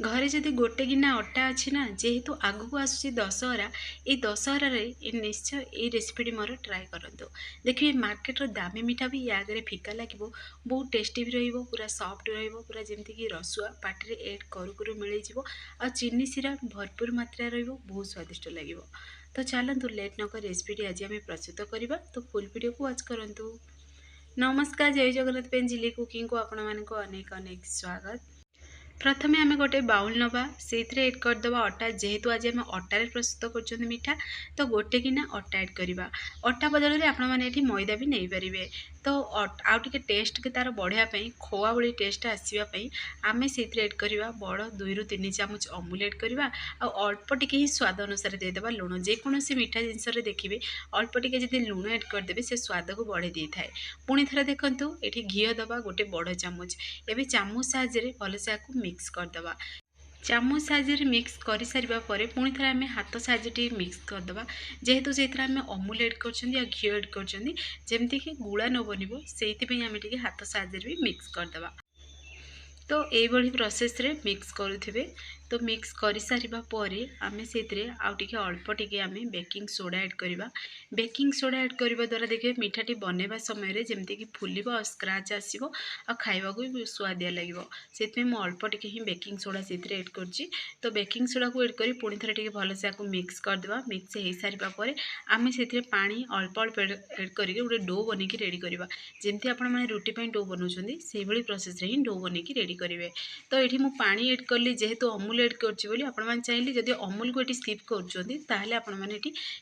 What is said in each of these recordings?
घरे जदि गोटे गिना अटा अच्छी ना जेहेतु आगू आसूँ दशहरा ये दशहर निश्चय ये रेसिपीटी मोर ट्राए करूँ। देखिए मार्केटर दामी मिठा भी या आगे फिका लगे बहुत टेस्टी भी पूरा सॉफ्ट पूरा जमीक रसुआ पाटे एड करू करू मिल जाव आ चीनी सिरा भरपूर मात्रा बहुत स्वादिष्ट लगे। तो चलतु लेट नक रेसिपीटी आज आम प्रस्तुत करवा। तो फुल वीडियो को वाच करूँ। नमस्कार, जय जगन्नाथ पेन झिल्ली कुकिंग को आपण मानक अनेक अनेक स्वागत। प्रथमे आम गोटे बाउल नवा से एड करदे अटा जेहेतु आज आम अटारे प्रस्तुत कर मिठा तो गोटे गिना अटा एड करवा। अटा बदल में आपण मैंने मैदा भी नहीं पारे। तो आउ टे टेस्ट के तार बढ़ापी खोआ भली टेस्ट आसवाई आम से एड करवा बड़ 2 ରୁ 3 ଚାମଚ अमूल एड करवा। अल्प टिके ही स्वाद अनुसार देदेबा लुण जेकोसी मीठा जिनस देखिए अल्प टिके जदि लुण एड करदे से स्वाद को बढ़े दी थाए। पुणी थे देखूँ ये घी दबा गोटे बड़ चामच एवं चामच साहाଯ୍य भलसे मिक्स करदे। चामच साहाଯ୍य मिक्स कर सारा पर पुणी थे आम हाथ साहाଯ୍य मिक्स करदे जेहेतु से आम अमूल एड कर घी एड करमती कि गुड़ा न बनब से आम हाथ साहाଯ୍य भी मिक्स करदे। तो ये प्रोसेस रे मिक्स करुवे। तो मिक्स कर सारा पर आम से आउ टे अल्प टिके आम बेकिंग सोडा एड करवा। बेकिंग सोडा एड करने द्वारा देखिए मिठाटी बनवा समय जमती कि फुल और स्क्राच आसो आ खावा भी स्वादिया लगे से मुझे अल्प टिके ही बेकिंग सोडा से एड कर। तो बेकिंग सोडा को एड कर पुणी थे भलसे मिक्स करदे। मिक्स हो सारा पर आम से पानी अल्प अल्प एड कर गोटे डो बन की रेडी करवा जमी आपने रुटी डो बनाऊँ से प्रोसेस ही डो बन की रेडी करेंगे। तो ये मुझे पानी एड कली जेहेतु अमूल एड कर चाहिए जब अमूल को ये स्कीप कर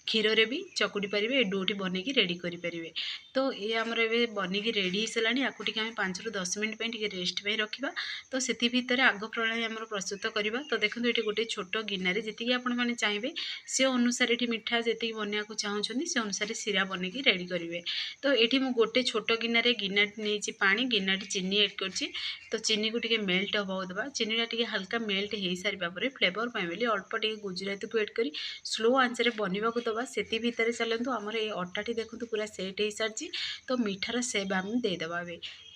क्षीर भी चकुड़ी पारे डोटी बन की रेडी करेंगे। तो ये आमर ए बन की रेडी हो सारा आपको टी 5 ରୁ 10 मिनट रेस्ट पे रखा। तो से भितर आग प्रणाली आम प्रस्तुत करवा। तो देखो ये गोटे छोट गिनारे जी आपने चाहिए से अनुसार ये मिठा जी बनवाक चाहते से अनुसार सीरा बन की रेडी करेंगे। तो ये मुझे गोटे छोट गिनारे गिनाटी नहीं पानी गिनाटी चीनी एड कर। तो चीनी को टिके मेल्ट हवा देवा। चीनीटा टिके हल्का मेल्ट हो सारा पर फ्लेवर पाई अल्प टिके गुजराती को एड कर स्लो आंच रे बनवा को दवा। से भितर चलतु आमर ये अटाटी देखो पूरा सेट हो सारी। तो मिठार सेप आम देदेवा।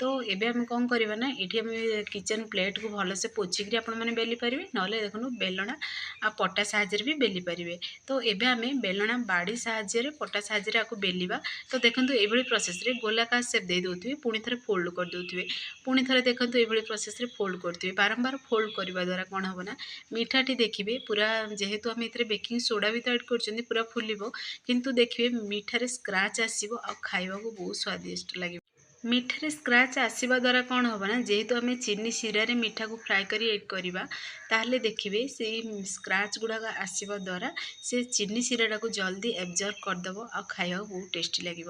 तो ये आम कौन करवा ना ये आम किचन प्लेट को भलसे पोचिकी आपने बेली पारे ना देखो बेलना आ पटा साहाଯ୍य भी बेली पारे। तो ये आम बेलना बाड़ी साहाଯ୍य पटा साहाଯ୍य आपको बेलिबा। तो देखो ये प्रोसेस रे गोलाकार सेप दे दौथे पुणी थे फोल्ड कर दौथे पुणी थे देखो ये प्रोसेस रे फोल्ड करते बारंबार फोल्ड करने द्वारा कौन हम ना मिठाटी देखिए पूरा जेहेतु आम ये बेकिंग सोडा भी तो एड कर पूरा फुलब किंतु देखिए मिठार स्क्राच आसो आ खावा को बहुत स्वादिष्ट लगे। मिठार स्क्राच आसवा द्वारा कौन हम ना जेहेतु आम चीनी सीरा रे मिठा को फ्राए कर एड करवा ताहले देखिए से स्क्राच गुड़ाक आसवा द्वारा से चीनी सीराटा को जल्दी एब्जर्व करदेव आ खावा बहुत टेस्टी लगे।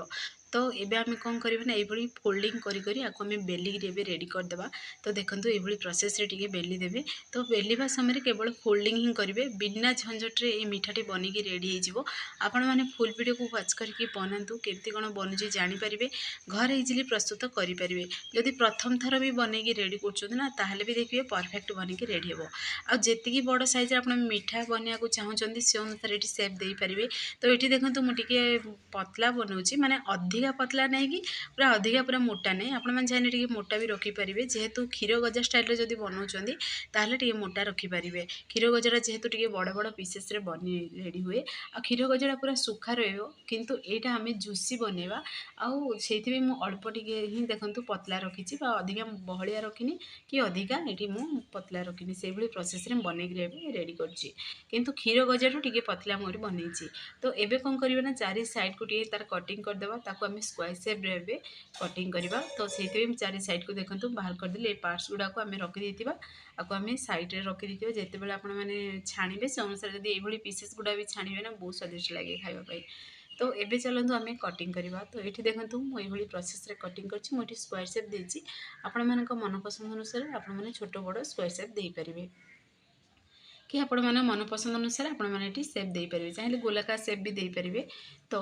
तो ये आम कौन करवा ना ये फोल्डिंग करी आम बेलिकी रेडी करदे। तो देखो ये प्रोसेस रे टिके बेली देवे। तो बेलिया समय केवल फोल्डिंग ही करेंगे बिना झंझटे ये मिठाटी बन की रेडी हो। आपण मैंने फुल वीडियो को वाच करके बनातु केमती कौन बनूँ जानीपारे घर इजिली प्रस्तुत करेंगे। जदि प्रथम थर भी बनईकी रेडी करना ताहले भी देखिए परफेक्ट बन की रेडी हो। आती बड़ साइज आप मिठा बनवा को चाहते से अनुसार ये सेप दे पारे। तो ये देखो मुझे पतला बनाऊँ माने अधिका पतला नहीं कि पूरा अधिका पूरा मोटा नहीं आपने चाहिए मोटा भी रखिपारे जेहेतु क्षीर गजा स्टाइल जब बनाऊँ ताहले टे मोटा रखिपारे। क्षीर गजाटा जेहेतु टे बड़ बड़ पीसेस रे बन रेडी हुए आ क्षीर गजाटा पूरा सुखा रहा किंतु एटा आम जुसी बनवा आउ से अल्प टिके ही देखो पतला रखी अधिका बहलिया रखिनी कि अधिका ये मु पतला रखिनी से प्रोसेस रे बन रेडी कर किंतु क्षीर गजाटू टे पतला मोर बनई। तो ये कौन करना चारि साइड को टे तार कटिंग करदेवा ताको आम स्क्वायर सेप रे कटिंग करवा। तो से चारि साइड को देखो बाहर करदे पार्ट्स गुड़ाक आम रखी आपको आम साइड रे रखी जिते बड़े आपने छाणीबे से अनुसार जब ये पीसेस गुड़ा भी छाणीबे ना बहुत स्वादिष्ट लगे खावाई। तो ये चलतु आम कटिंग करवा। तो ये देखो मुझे प्रोसेस रे कटिंग कर स्क्वायर सेप देती आपण मन पसंद अनुसार आपने छोट बड़ स्क्वायर सेप दे पारे। कि आपण मैंने मनपसंद अनुसार आपण मैंने ये सेप दे पारे चाहिए गोलाकार सेप भी दे पारे। तो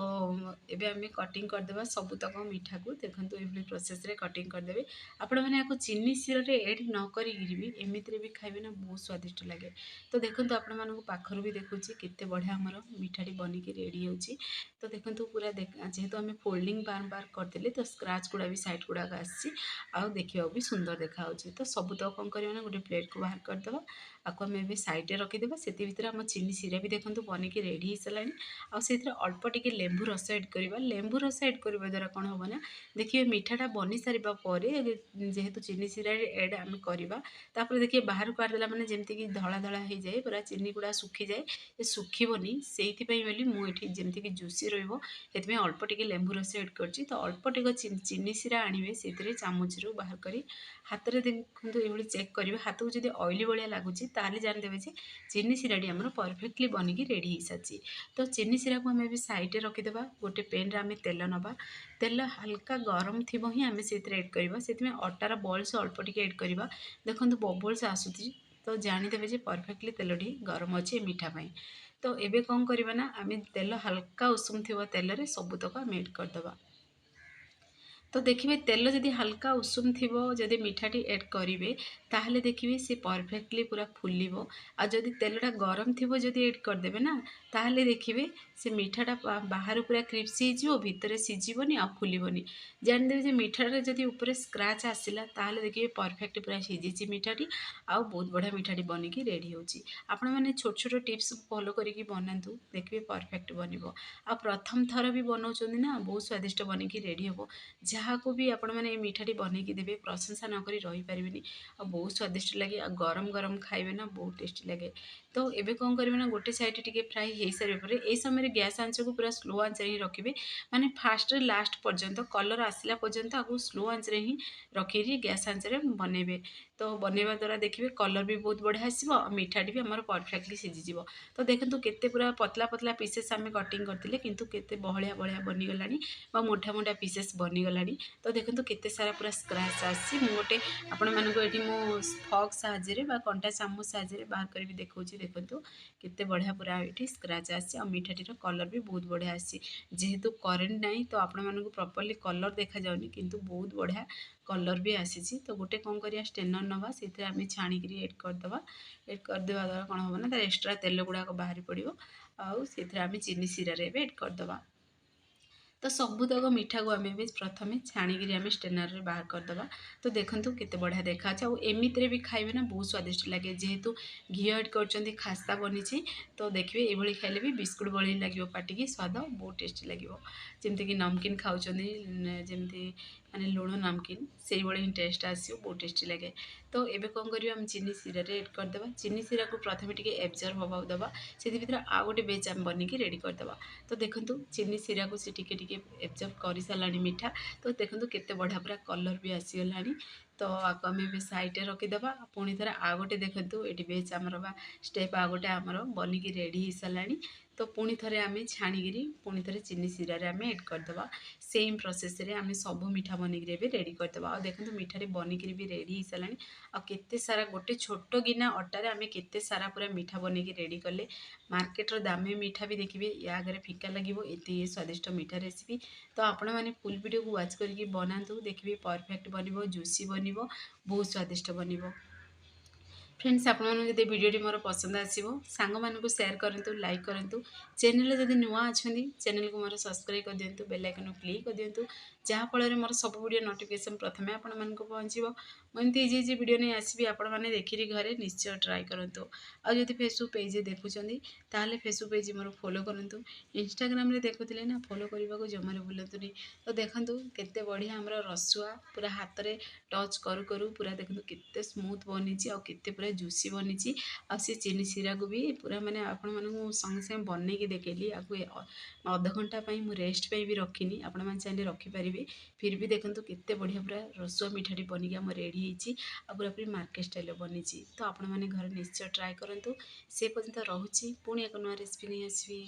एबे आम कटिंग करदे सबुतक मिठा को देखो ये प्रोसेस रे कटिंग करदे आपण मैंने आपको चीनी सिर एड न करी भी एमती भी खाइबे ना बहुत स्वादिष्ट लगे। तो देखो आपण मानक पाखर भी देखुची केते बढ़िया आमर मिठाटी बनिकी रेडी होची। तो देखो पूरा जेहेतु आम फोल्डिंग बार बार करदे तो स्क्राच गुड़ा भी साइड गुड़ाक आसी देखा भी सुंदर देखा। तो सबुतक कौन करना गोटे प्लेट को बाहर करदे आपको आम ए सैड्रे रखीदे से भितर आम चीनी सिरा भी देखो बनिकी रेडी हो सारा आउ अल्प टिके लेंबू रस एड करवा। लेंबू रस एड करने द्वारा कौन हम ना देखिए मिठाटा बनी सारा जेहेतु चीनी सिरा एड आम करवा देखिए बाहर काटदेला मैंने जमीक धला धला हो जाए पूरा चीनी गुड़ा सुखी जाए ये सुखीबनी से मुझे जमीक जुसी रही अल्प टिके लेंबू रस एड कर। तो अल्प टिके चीनी सिरा आने से चामच रू बाहर कर हाथ में देखो ये चेक करेंगे हाथ को जब ऑयली भाया लगुच ताल जानदेवे जे चीनी सिराटी आम परफेक्टली बनिकी रेडी हो सारी। तो चीनी सिरा को आम साइड रखीदे गोटे पेन आम तेल नवा तेल हल्का गरम थी ही आम से एड करवा से अटार बल्स अल्प टिके एड करवा देखो बबल्स आसूची तो जानीदेवे जे परफेक्टली तेलटी गरम अच्छे मीठापाई। तो एबे कौन करवा ना आम तेल हल्का उषुम थी तेल सबुतक आम एड करदे। तो देखिए तेल जदि हल्का उषुम थी जदि मिठाटी एड करेंगे ताहले देखिए सी परफेक्टली पूरा फुलिबो आ जदि तेलटा गरम थी जदि एड करदेवे ना ताहले देखिए से मिठाटा बाहर पूरा क्रिप्सी हो भितर सीझीबनी आ फुलिबनी जानदेवे जे मिठाटा जदि ऊपर स्क्राच आसला ताहले देखिए परफेक्ट पूरा सीझी मिठाटी आउ बहुत बढ़िया मिठाटी बनिकी रेडी होची। आपण माने छोट छोट टिप्स फॉलो करिकी बनातु देखिए परफेक्ट बनिबो आ प्रथम थर भी बनाउछन ना बहुत स्वादिष्ट बनिकी रेडी होबो। जहाँ को भी आपण मैंने मिठाटी बनईकी देवे प्रशंसा नक रही पारे आ बहुत स्वादिष्ट लगे आ गरम गरम खाइबे ना बहुत टेस्टी लगे। तो एबे कौन करेंगे ना गोटे साइड टे फ्राए हो सारे ये समय गैस आंच को पूरा स्लो आंच ही रखिए माने फास्ट लास्ट पर्यंत कलर आसला पर्यंत आपको स्लो आंच ही रखी गैस आंच बनइबे। तो बनइबा द्वारा देखिए कलर भी बहुत बढ़िया आसो मिठाटी भी आम परफेक्टली सीझीज। तो देखो केते पूरा पतला पतला पीसेस आम कटिंग करते किंतु केते बहलिया बहलिया बनीगला मोटा मोटा पीसेस बनीगला। तो देखो केते सारा पूरा स्क्राच आसी गोटे आपण मानक ये मो फॉक साहाଯ୍य कंटा चामच साहाଯ୍य बाहर कर भी देखा देखो केते बढ़िया पूरा ये स्क्राच आसी आ मिठाटीर कलर भी बहुत बढ़िया आसी जेहेतु करेन्ट नहीं तो आपण मानक प्रॉपर्ली कलर देखा जाउनी किंतु बहुत बढ़िया कलर भी आसी। तो गोटे कौन करिया स्टेनर नवा से आम छाणिक एड करदे एड करदे द्वारा कौन हम ना एक्सट्रा तेल गुड़ाक बाहरी पड़ो आउ से आम चीनी सिरा एड करदे। तो सबुतक मिठा को आम भी प्रथम छाणिक आम स्टेनर बाहर करदे। तो देखो केते बढ़िया देखा एमती भी खाइबे ना बहुत स्वादिष्ट लगे जेहेतु घी एड कर खास्ता बनी। तो देखिए ये खाइले भी बिस्कुट भली लगे पाटिकी स्वाद बहुत टेस्टी लगे जमीक नमकीन खाऊँ जमी माने लुण नमकीन से ही टेस्ट आसो बहुत टेस्टी लगे। तो ये कौन करवा आम चीनी सिरा एड करदे चीनी सिरा को प्रथम टे एब्जर्व हवा दबा से भर आउ गोटे बेच आम बनिकी रेडी करदे। तो देखो चीनी सिरा को सी टिके एब्जर्व कर सारा मीठा। तो देखो केते बढ़िया पूरा कलर भी आसीगला। तो आपको आम सैड्रे रखीदे पुणी थे आ गए देखो ये बेच आमर बा स्टेप आ गए आमर बनिकी रेडी हो सारा। तो पुणी थे आम छाणिकी पुणी थे चीनी सिरा आम एड करदे सेम प्रोसेस रे आम सब मिठा बनिकी भी रेडी करदे। आ देखो मिठाटी बनिकी भी रेडी हो सारा आते सारा गोटे छोट गिना अटारे आम केते सारा पूरा मिठा बनिकी रेडी कले मार्केटर दामी मिठा भी देखिए या आगे फिका लगे ये स्वादिष्ट मिठा रेसिपी। तो आपण मैंने फुल वीडियो को वाच करके बनातु देखिए परफेक्ट बन जुसी बन बहुत स्वादिष्ट बन। फ्रेंड्स आपण जब वीडियो मोर पसंद आसो सांग मानक सेयार करूँ लाइक करूँ चैनल जब नुआ अच्छा चैनल को मोर सब्सक्राइब कर दिंतु बेल आइकन क्लिक कर दिंतु जहाँफल मोर सब वीडियो नोटिफिकेशन प्रथम आपण मानक पहुँचो मुझे ये वीडियो नहीं आसबि आपण मैंने देखिए घरे निश्चय ट्राए करूँ। आदि फेसबुक पेज देखुं ताहले फेसबुक पेज मोर फॉलो करूँ इंस्टाग्राम देखुले ना फॉलो करने को जमार भूलतुनि। तो देखूँ केते बढ़िया आमर रसुआ पूरा हाथ में टच करू करू पूरा देखो केते स्मूथ बनी आते पूरा जुसी बनी आ चीनी सिरा को भी पूरा माने आपण मानू संगे संगे बनईकी देखली आपको अध घंटा मुझे रेस्ट भी रखिनी आपण मैंने चाहिए रखिपारे फिर भी देखो केते बढ़िया पूरा रसुआ मिठाटी बनिकी आम रेडी होती पूरा पूरी मार्केट स्टाइल बनी। तो आपण मैंने घर निश्चय ट्राए करूँ से पर्यंत रोचे पुणी एक नुआ रेसिपी नहीं आसबि।